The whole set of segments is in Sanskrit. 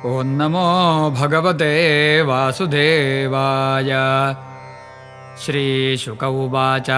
ಓಂ ನಮೋ ಭಗವತೆ ವಾಸುದೇವಾಯ. ಶ್ರೀಶುಕ ಉವಾಚ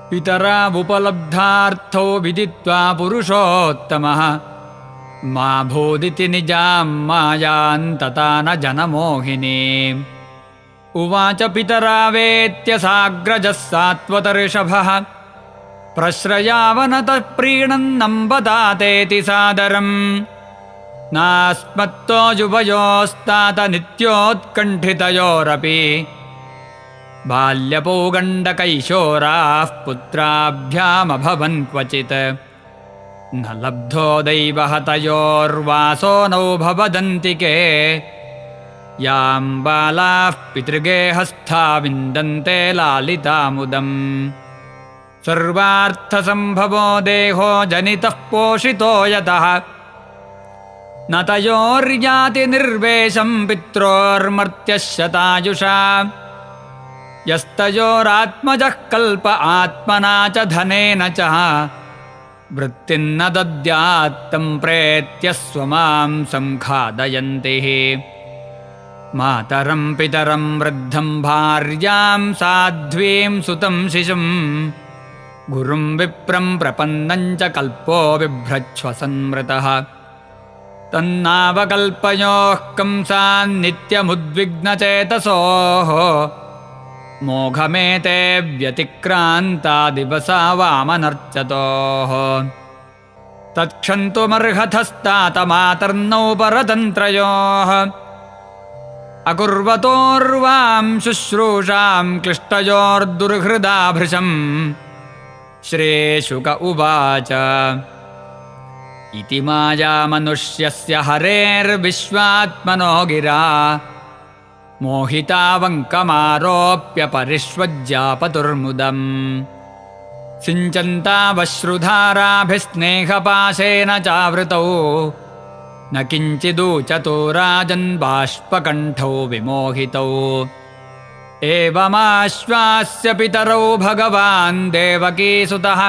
ಪಿತರಾವುಪಲಬ್ಧಾರ್ಥೋ ವಿದಿತ್ವಾ ಪುರುಷೋತ್ತಮಃ ಮಾ ಭೂದಿತಿ ನಿಜಾಂ ಮಾಯಾಂ ತಥಾ ನ ಜನಮೋಹಿನೀಂ. ಉವಾಚ ಪಿತರಾವೇತ್ಯ ಸಾಗ್ರಜಃ ಸಾತ್ವತರ್ಷಭಃ ಪ್ರಶ್ರಯಾವನತಃ ಪ್ರೀಣನ್ನಂಬತಾತೇತಿ ಸಾದರಂ. ನಾಸ್ಮತ್ತೋ ಯುವಯೋಸ್ತಾತ ನಿತ್ಯೋತ್ಕಂಠಿತಯೋರಪಿ ಬಾಲ್ಯಪೌಗಂಡಕೈಶೋರಾಃ ಪುತ್ರಾಭ್ಯಾಮಭವನ್ ಕ್ವಚಿತ್. ನ ಲಬ್ಧೋ ದೈವಹತಯೋರ್ವಾಸೋ ನೌ ಭವದಂತಿಕೆ ಯಾಂ ಬಾಲಾಃ ಪಿತೃಗೇಹಸ್ಥಾ ವಿಂದಂತೆ ಲಾಲಿತಾಮುದಂ. ಸರ್ವಾರ್ಥಸಂಭವೋ ದೇಹೋ ಜನಿತಃ ಪೋಷಿತೋ ಯತಃ ನ ತಯೋರ್ಯಾತಿ ನಿರ್ವೇಶಂ ಪಿತ್ರೋರ್ಮರ್ತ್ಯಃ ಶತಾಯುಷಾ. ಯಸ್ತಯೋರಾತ್ಮಜಃ ಕಲ್ಪ ಆತ್ಮನಾ ಚ ಧನೇನ ಚ ವೃತ್ತಿನ್ನ ದದ್ಯಾತ್ ತಂ ಪ್ರೇತ್ಯ ಸ್ವಮಾಂ ಸಂಖಾದಯಂತಿ. ಮಾತರಂ ಪಿತರಂ ವೃದ್ಧಂ ಭಾರ್ಯಾಂ ಸಾಧ್ವೀಂ ಸುತಂ ಶಿಶುಂ ಗುರುಂ ವಿಪ್ರಂ ಪ್ರಪನ್ನಂ ಚ ಕಲ್ಪೋ ಬಿಭ್ರಚ್ಛ್ವಸನ್ಮೃತಃ. ತನ್ನಾವಕಲ್ಪಯೋಃ ಕಂಸಾನ್ ನಿತ್ಯಮುದ್ವಿಗ್ನಚೇತಸೋಃ ಮೋಘಮೇತೆ ವ್ಯತಿಕ್ರಾಂತಾ ದಿವಸಾ ವಾಮನರ್ಚತೋಃ. ತತ್ಕ್ಷन्तುಮರ್ಹತಸ್ತಾತ ಮಾತರ್ನೌ ಪರತಂತ್ರಯೋಃ ಅಕುರ್ವತೋರ್ವಾಂ ಶುಶ್ರೂಷಾಂ ಕ್ಲಿಷ್ಟಯೋರ್ದುರ್ಹೃದಾ ಭೃಶಂ. ಶ್ರೀಶುಕ ಉವಾಚ ಇತಿ ಮಾಯಾ ಮನುಷ್ಯಸ್ಯ ಹರೇರ್ವಿಶ್ವಾತ್ಮನೋ ಗಿರಾ ಮೋಹಿತಾವಂಕಮಾರೋಪ್ಯ ಪರಿಷ್ವಜ್ಯಾಪತುರ್ಮುದಂ. ಸಿಂಚಂತಾವಶ್ರುಧಾರಾಭಿಸ್ನೇಹಪಾಶೇನ ಚಾವೃತೌ ನ ಕಿಂಚಿದೂಚತೋ ರಾಜನ್ ಬಾಷ್ಪಕಂಠೌ ವಿಮೋಹಿತೌ. ಏವಮಾಶ್ವಾಸ್ಯ ಪಿತರೌ ಭಗವಾನ್ ದೇವಕೀಸುತಃ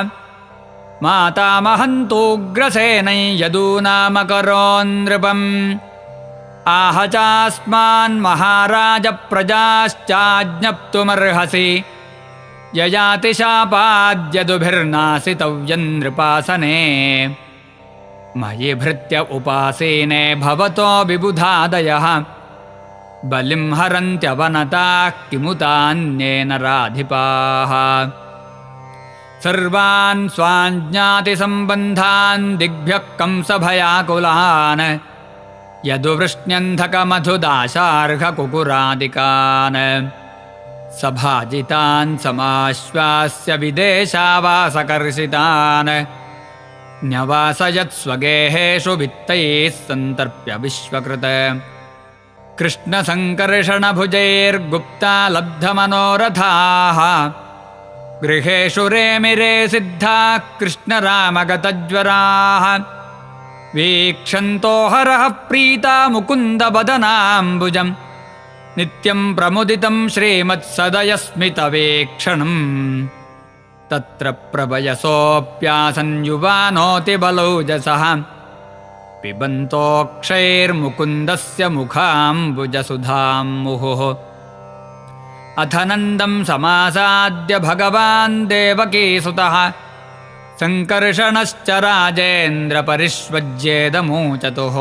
ಮಾತಾಮಹಂತೂಗ್ರಸೇನೈ ಯದೂನಾಮಕರೋನ್ ನೃಪಂ. ಆಹ ಚಾಸ್ಮಾನ್ ಮಹಾರಾಜ ಪ್ರಜಾಶ್ಚಾಜ್ಞಪ್ತುಮರ್ಹಸಿ ಯಯಾತಿ ಶಾಪಾದ್ಯದುಭಿರ್ನಾಸಿತವ್ಯಂ ನೃಪಾಸನೆ. ಮಯಿ ಭೃತ್ಯ ಉಪಾಸೀನೆ ಭವತೋ ವಿಬುಧಾದಯಃ ಬಲಿಂ ಹರಂತ್ಯವನತಾಃ ಕಿಮುತಾನ್ಯೇನ ರಾಧಿಪಾಃ. ಸರ್ವಾನ್ ಸ್ವಾಜ್ಞಾತಿಸಂಬಂಧಾನ್ ದಿಗ್ಭ್ಯಃ ಕಂಸಭಯಾಕುಲಾನ್ ಯದುವೃಷ್ಣ್ಯಂಧಕಮಧುದಾಶಾರ್ಹಕುಕುರಾದಿಕಾನ್. ಸಭಾಜಿತಾನ್ ಸಮಾಶ್ವಾಸ್ಯ ವಿದೇಶಾವಾಸಕರ್ಷಿತಾನ್ ನ್ಯವಾಸಯತ್ ಸ್ವಗೇಹೇಷು ವಿತ್ತೈಃ ಸಂತರ್ಪ್ಯ ವಿಶ್ವಕೃತ. ಕೃಷ್ಣಸಂಕರ್ಷಣಭುಜೈರ್ಗುಪ್ತಾ ಲಬ್ಧಮನೋರಥಾಃ ಗೃಹೇಷು ರೇಮಿರೇ ಸಿದ್ಧಾಃ ಕೃಷ್ಣರಾಮಗತಜ್ವರಾಃ. ವೀಕ್ಷಂತೋ ಹರಃ ಪ್ರೀತಾ ಮುಕುಂದವದನಾಂಬುಜಂ ನಿತ್ಯಂ ಪ್ರಮುದಿತಂ ಶ್ರೀಮತ್ಸದಯಸ್ಮಿತವೇಕ್ಷಣಂ. ತತ್ರ ಪ್ರಭಯಸೋऽಪ್ಯಾಸನ್ ಯುವಾನೋತಿ ಬಲೌಜಸಃ ಪಿಬಂತೋಕ್ಷೈರ್ಮುಕುಂದಸ್ಯ ಮುಖಾಂಬುಜಸುಧಾಂ ಮುಹುಃ. ಅಥ ನಂದಂ ಸಮಾಸಾದ್ಯ ಭಗವಾನ್ ದೇವಕೀಸುತಃ ಸಂಕರ್ಷಣಶ್ಚ ರಾಜೇಂದ್ರ ಪರಿಷ್ವಜ್ಯೇದಮೂಚತುಃ.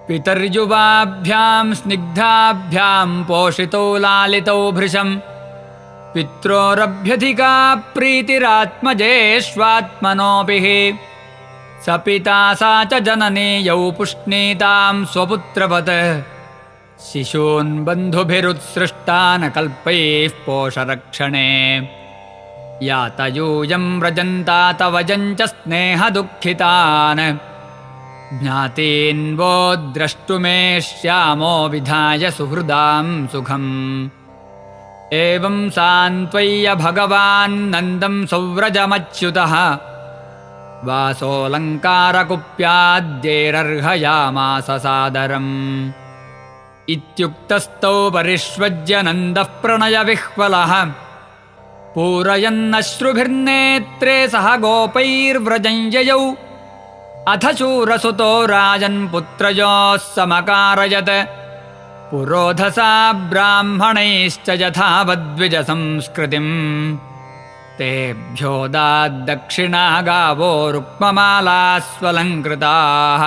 ಪಿತರ್ಯುವಾಭ್ಯಾಂ ಸ್ನಿಗ್ಧಾಭ್ಯಾಂ ಪೋಷಿತೌ ಲಾಲಿತೌ ಭೃಶಂ ಪಿತ್ರೋರಭ್ಯಧಿಕಾ ಪ್ರೀತಿರಾತ್ಮಜೇಷ್ವಾತ್ಮನೋಪಿಃ. ಸ ಪಿತಾ ಸಾ ಚ ಜನನೀ ಯೌ ಪುಷ್ಣೀತಾಂ ಸ್ವಪುತ್ರವತ್ ಶಿಶೂನ್ ಬಂಧುಭಿರುತ್ಸೃಷ್ಟಾನ್ ಕಲ್ಪೈಃ ಪೋಷರಕ್ಷಣೆ. ಯಾತಯೂಯಂ ವ್ರಜಂತಾ ತವಜಂ ಚ ಸ್ನೇಹದುಃಖಿತಾನ್ ಜ್ಞಾತೀನ್ ವೋ ದ್ರಷ್ಟುಮೇಷ್ಯಾಮೋ ವಿಧಾಯ ಸುಹೃದಾಂ ಸುಖಂ. ಏವಂ ಸಾನ್ತ್ವಯ್ಯ ಭಗವಾನ್ ನಂದಂ ಸೌವ್ರಜಮಚ್ಯುತಃ ವಾಸೋಲಂಕಾರಕುಪ್ಯಾದ್ಯೈರರ್ಹಯಾಮಾಸ ಸಾದರಂ. ಇತ್ಯುಕ್ತಸ್ಥೌ ಪರಿಷ್ವಜ್ಯ ನಂದಃ ಪ್ರಣಯವಿಹ್ವಲಃ पूरयन्नश्रुभिर्नेत्रे सह गोपैर्व्रजं ययौ अथ शूरसुतो राजन्पुत्रयोः समकारयत् पुरोधसा ब्राह्मणैश्च यथावद्विजसंस्कृतिम् तेभ्यो दाद्दक्षिणा गावो रुक्ममालाः स्वलङ्कृताः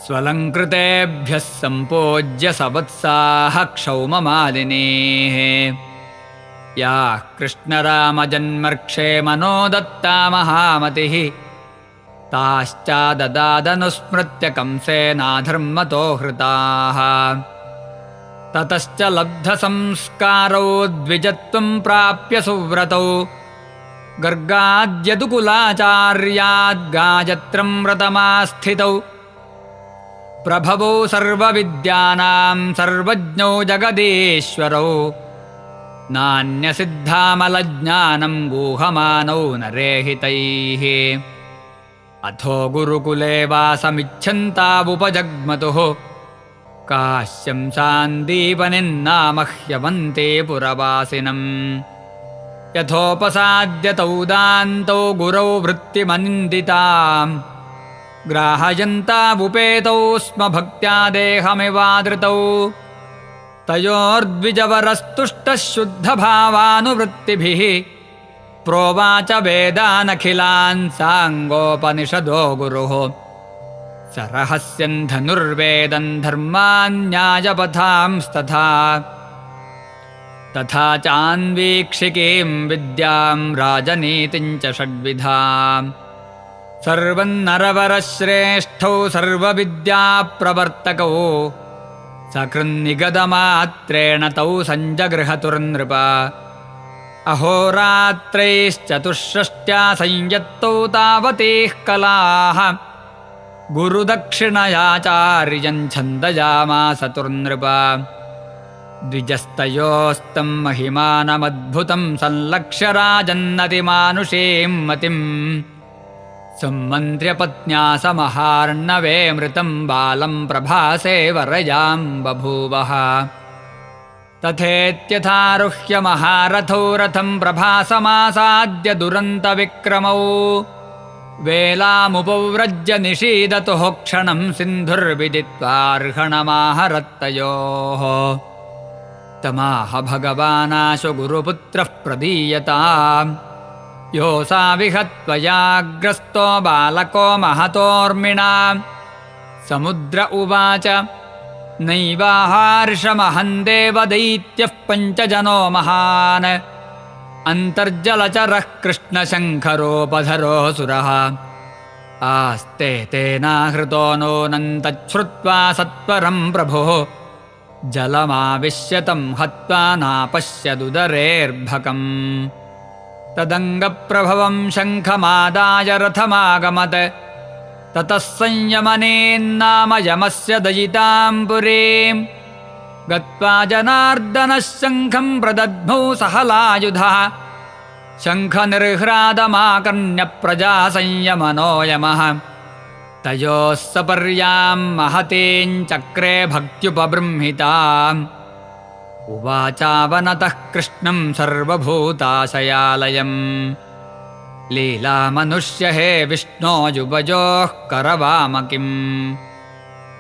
स्वलङ्कृतेभ्यः सम्पूज्य सवत्साः क्षौममालिनीः याः कृष्णरामजन्मर्क्षे मनो दत्ता महामतिः ताश्चाददादनुस्मृत्य कंसेनाधर्मतो हृताः ततश्च लब्धसंस्कारौ द्विजत्वं प्राप्य सुव्रतौ गर्गाद्यदुकुलाचार्याद्गायत्रं व्रतमास्थितौ प्रभवौ सर्वविद्यानां सर्वज्ञौ जगदीश्वरौ नान्यसिद्धामलज्ञानं गूहमानौ नरेहितैः अथो गुरुकुले वासमिच्छन्तावुपजग्मतुः काश्यं सान्दीपनिन्नामह्यवन्ते पुरवासिनम् यथोपसाद्य तौ दान्तौ गुरौ वृत्तिमनिन्दिताम् ग्राहयन्तावुपेतौ स्म भक्त्या देहमिवादृतौ तयोर्द्विजवरस्तुष्टः शुद्धभावानुवृत्तिभिः प्रोवाच वेदानखिलान् साङ्गोपनिषदो गुरुः स रहस्यं धनुर्वेदं धर्मान्यायपथांस्तथा तथा चान्वीक्षिकीं विद्यां राजनीतिं च षड्विधाम् सर्वं नरवरश्रेष्ठौ सर्वविद्याप्रवर्तकौ सकृन्निगदमात्रेण तौ सञ्जगृहतुर्नृप अहोरात्रैश्चतुष्षष्ट्या संयत्तौ तावतीः कलाः गुरुदक्षिणयाचार्यं छन्दयामास तुर्नृप द्विजस्तयोस्तं महिमानमद्भुतं संलक्ष्य राजन्नतिमानुषीं मतिम् सम्मन्त्र्य पत्न्या समहार्णवे मृतं बालं प्रभासे वरयां बभूवः तथेत्यथारुह्य महारथौ रथं प्रभासमासाद्य दुरन्तविक्रमौ वेलामुपव्रज्य निषीदतुः क्षणं सिन्धुर्विदित्वार्हणमाहरत्तयोः तमाह भगवानाशु गुरुपुत्रः प्रदीयताम् योऽसाविहत्वयाग्रस्तो बालको महतोर्मिणा समुद्र उवाच नैवाहार्षमहं देवदैत्यः पञ्चजनो महान् अन्तर्जलचरः कृष्णशङ्खरोपधरोऽसुरः आस्ते तेनाहृतो नोऽनन्तच्छ्रुत्वा सत्वरं प्रभुः जलमाविश्यतं हत्वा नापश्यदुदरेर्भकम् तदङ्गप्रभवं शङ्खमादाय रथमागमत् ततः संयमनेन्नाम यमस्य दयितां पुरीं गत्वा जनार्दनः शङ्खं प्रदद्मौ सहलायुधः शङ्खनिर्ह्रादमाकर्ण्य प्रजा संयमनो यमः तयोः सपर्यां महतीं चक्रे भक्त्युपबृंहिताम् उवाचावनतः कृष्णं सर्वभूताशयालयम् लीलामनुष्य हे विष्णो युवयोः करवामकिम्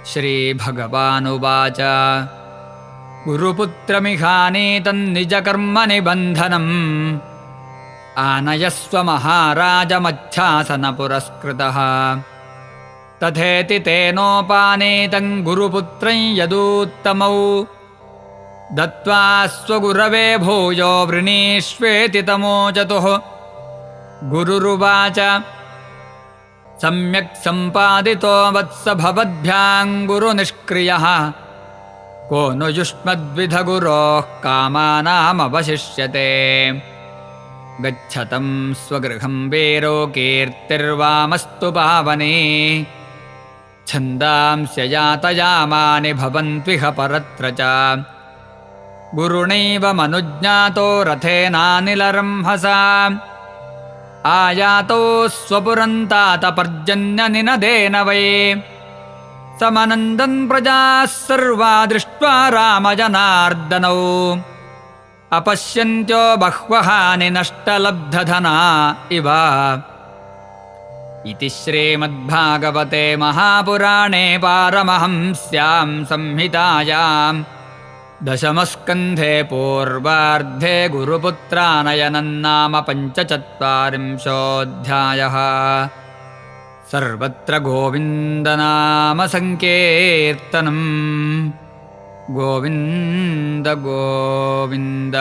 श्रीभगवानुवाच गुरुपुत्रमिहानीतन्निजकर्मनिबन्धनम् आनयस्व महाराजमच्छासनपुरस्कृतः तथेति तेनोपानीतं गुरुपुत्रं यदूत्तमौ दत्त्वा स्वगुरवे भूयो वृणीष्वेति तमोचतुः गुरुरुवाच सम्यक् सम्पादितो वत्स भवद्भ्यां गुरुनिष्क्रियः को नु युष्मद्विधगुरोः कामानामवशिष्यते गच्छतं स्वगृहं वीरो कीर्तिर्वामस्तु पावने छन्दांस्य यातयामानि भवन्त्विह परत्र च गुरुणैव मनुज्ञातो रथेनानिलरंहसा आयातो स्वपुरन्तातपर्जन्यनिनदेन वै समनन्दन् प्रजाः सर्वा दृष्ट्वा रामजनार्दनौ अपश्यन्त्यो बह्वः निनष्टलब्धधना इव इति श्रीमद्भागवते महापुराणे पारमहंस्यां संहितायां दशमस्कन्धे पूर्वार्धे गुरुपुत्रानयनं नाम पञ्चचत्वारिंशोऽध्यायः। सर्वत्र गोविन्दनाम संकीर्तनम्। गोविन्द गोविन्द।